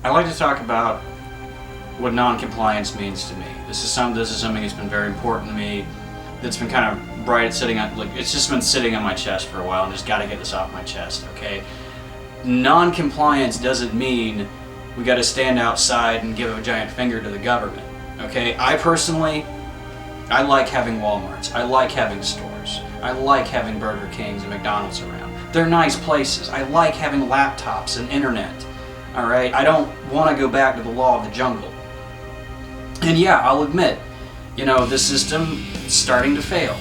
I'd like to talk about what non-compliance means to me. This is something that's been very important to me. That's been kind of it's just been sitting on my chest for a while, and just got to get this off my chest. Okay, non-compliance doesn't mean we got to stand outside and give a giant finger to the government. Okay, I like having Walmarts. I like having stores. I like having Burger Kings and McDonald's around. They're nice places. I like having laptops and internet. Alright, I don't want to go back to the law of the jungle. And yeah, I'll admit, the system is starting to fail.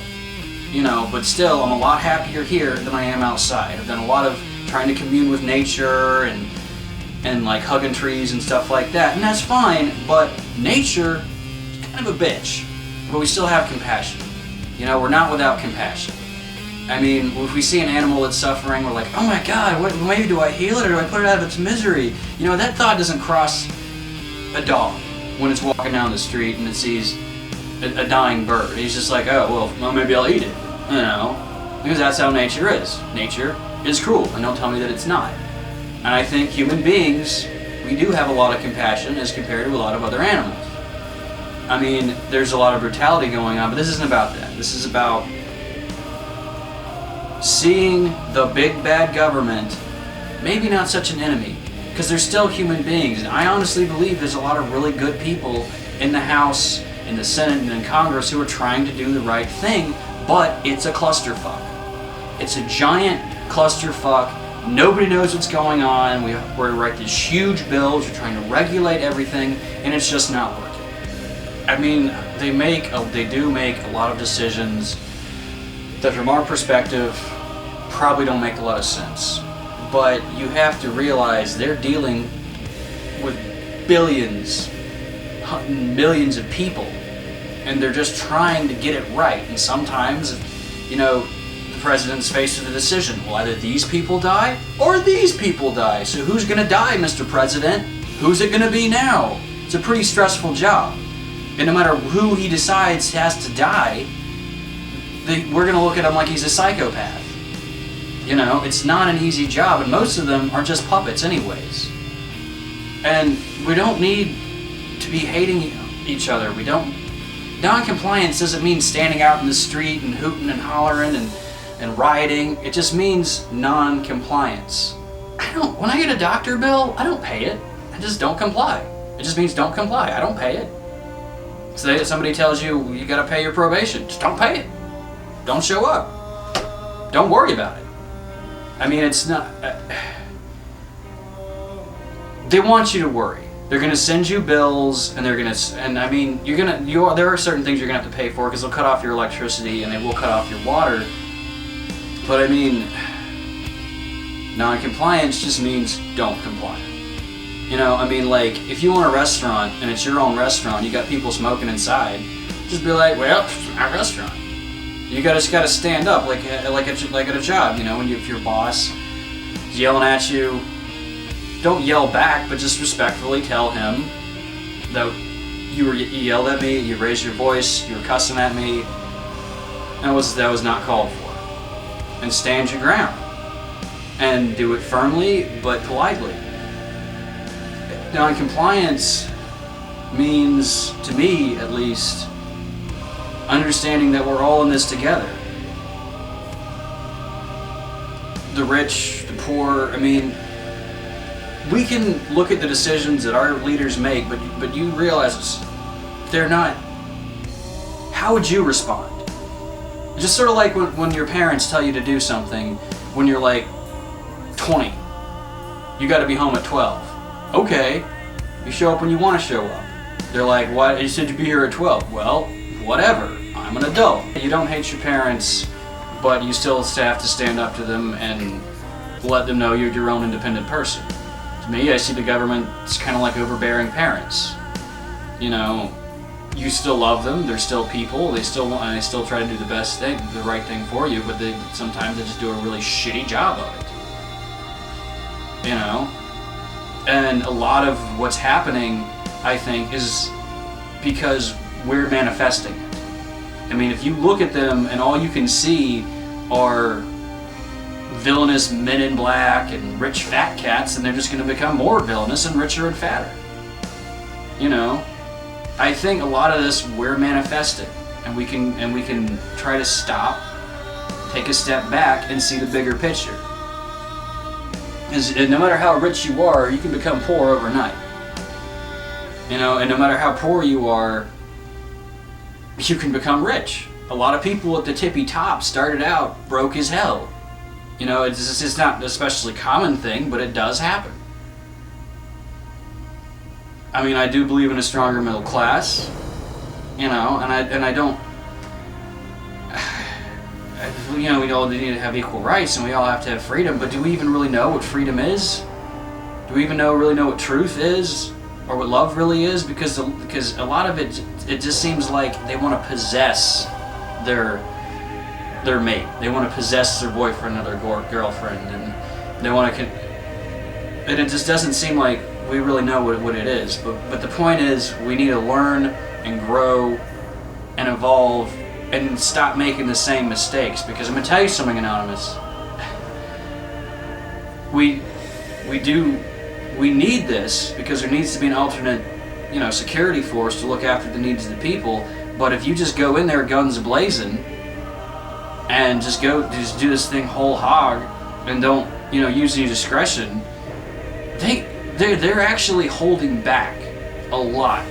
But still, I'm a lot happier here than I am outside. I've done a lot of trying to commune with nature and like hugging trees and stuff like that. And that's fine, but nature is kind of a bitch. But we still have compassion. We're not without compassion. I mean, if we see an animal that's suffering, we're like, oh my God, maybe do I heal it or do I put it out of its misery? That thought doesn't cross a dog when it's walking down the street and it sees a dying bird. He's just like, oh, well, maybe I'll eat it. Because that's how nature is. Nature is cruel, and don't tell me that it's not. And I think human beings, we do have a lot of compassion as compared to a lot of other animals. I mean, there's a lot of brutality going on, but this isn't about that. This is about seeing the big bad government maybe not such an enemy, because they're still human beings. And I honestly believe there's a lot of really good people in the House, in the Senate, and in Congress who are trying to do the right thing, but it's a clusterfuck. It's a giant clusterfuck. Nobody knows what's going on. We're writing these huge bills, we're trying to regulate everything, and it's just not working. I mean, they do make a lot of decisions that from our perspective probably don't make a lot of sense. But you have to realize they're dealing with billions, millions of people, and they're just trying to get it right. And sometimes, the president's faced with a decision. Well, either these people die or these people die. So who's going to die, Mr. President? Who's it going to be now? It's a pretty stressful job. And no matter who he decides has to die, we're going to look at him like he's a psychopath. It's not an easy job, and most of them are just puppets anyways. And we don't need to be hating each other. Non-compliance doesn't mean standing out in the street and hooting and hollering and rioting. It just means non-compliance. When I get a doctor bill, I don't pay it. I just don't comply. It just means don't comply. I don't pay it. So somebody tells you you gotta pay your probation, just don't pay it. Don't show up. Don't worry about it. I mean, it's not... they want you to worry. They're gonna send you bills, and there are certain things you're gonna have to pay for because they'll cut off your electricity and they will cut off your water. But I mean, non-compliance just means don't comply. If you own a restaurant and it's your own restaurant, you got people smoking inside, just be like, well, it's my restaurant. You just gotta stand up like at a job. If your boss is yelling at you, don't yell back, but just respectfully tell him that you yelled at me, you raised your voice, you were cussing at me. That was not called for. And stand your ground. And do it firmly but politely. Non-compliance means, to me at least, understanding that we're all in this together. The rich, the poor, we can look at the decisions that our leaders make, but you realize they're not... How would you respond? Just sort of like when your parents tell you to do something when you're like 20. You gotta be home at 12. Okay, you show up when you want to show up. They're like, what? You said you'd be here at 12. Well, whatever. I'm an adult. You don't hate your parents, but you still have to stand up to them and let them know you're your own independent person. To me, I see the government as kind of like overbearing parents. You still love them. They're still people. They still try to do the right thing for you, but sometimes they just do a really shitty job of it. And a lot of what's happening, I think, is because we're manifesting it. If you look at them and all you can see are villainous men in black and rich fat cats, and they're just going to become more villainous and richer and fatter. You know, I think a lot of this we're manifesting, and we can try to stop, take a step back, and see the bigger picture. Because no matter how rich you are, you can become poor overnight. You know, and no matter how poor you are, you can become rich. A lot of people at the tippy top started out broke as hell. You know, it's not an especially common thing, but it does happen. I mean, I do believe in a stronger middle class, you know, and I don't, you know, we all need to have equal rights and we all have to have freedom, but do we even really know what freedom is? Do we even really know what truth is? Or what love really is? Because a lot of it just seems like they want to possess their mate. They want to possess their boyfriend or their girlfriend, and they want to. And it just doesn't seem like we really know what it is. But the point is, we need to learn and grow and evolve and stop making the same mistakes. Because I'm gonna tell you something, Anonymous. We need this because there needs to be an alternate, you know, security force to look after the needs of the people. But if you just go in there guns blazing and just do this thing whole hog and don't, you know, use any discretion, they're actually holding back a lot.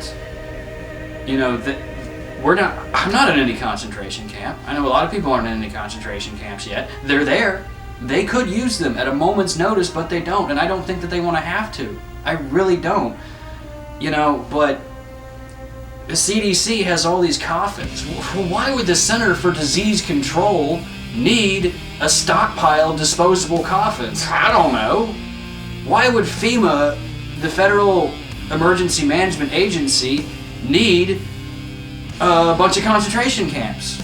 You know, I'm not in any concentration camp. I know a lot of people aren't in any concentration camps yet. They're there. They could use them at a moment's notice, but they don't, and I don't think that they want to have to. I really don't. You know, but the CDC has all these coffins. Why would the Center for Disease Control need a stockpile of disposable coffins? I don't know. Why would FEMA, the Federal Emergency Management Agency, need a bunch of concentration camps?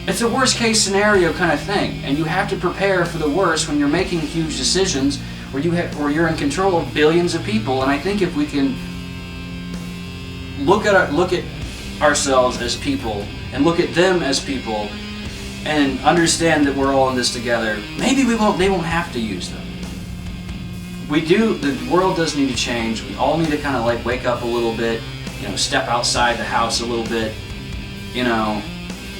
It's a worst case scenario kind of thing, and you have to prepare for the worst when you're making huge decisions where you're in control of billions of people. And I think if we can look at ourselves as people and look at them as people and understand that we're all in this together, maybe they won't have to use them. The world does need to change. We all need to kind of like wake up a little bit, you know, step outside the house a little bit, you know.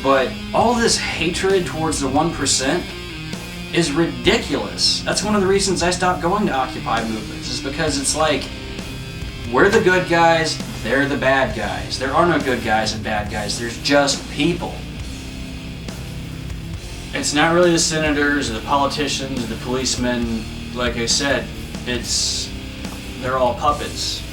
But all this hatred towards the 1% is ridiculous. That's one of the reasons I stopped going to Occupy movements, is because it's like, we're the good guys, they're the bad guys. There are no good guys and bad guys, there's just people. It's not really the senators or the politicians or the policemen. Like I said, they're all puppets.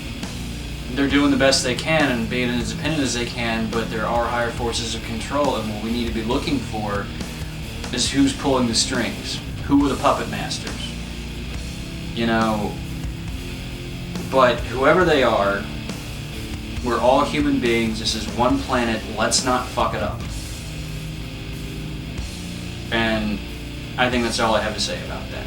They're doing the best they can and being as independent as they can, but there are higher forces of control, and what we need to be looking for is who's pulling the strings. Who are the puppet masters? You know, but whoever they are, we're all human beings. This is one planet. Let's not fuck it up. And I think that's all I have to say about that.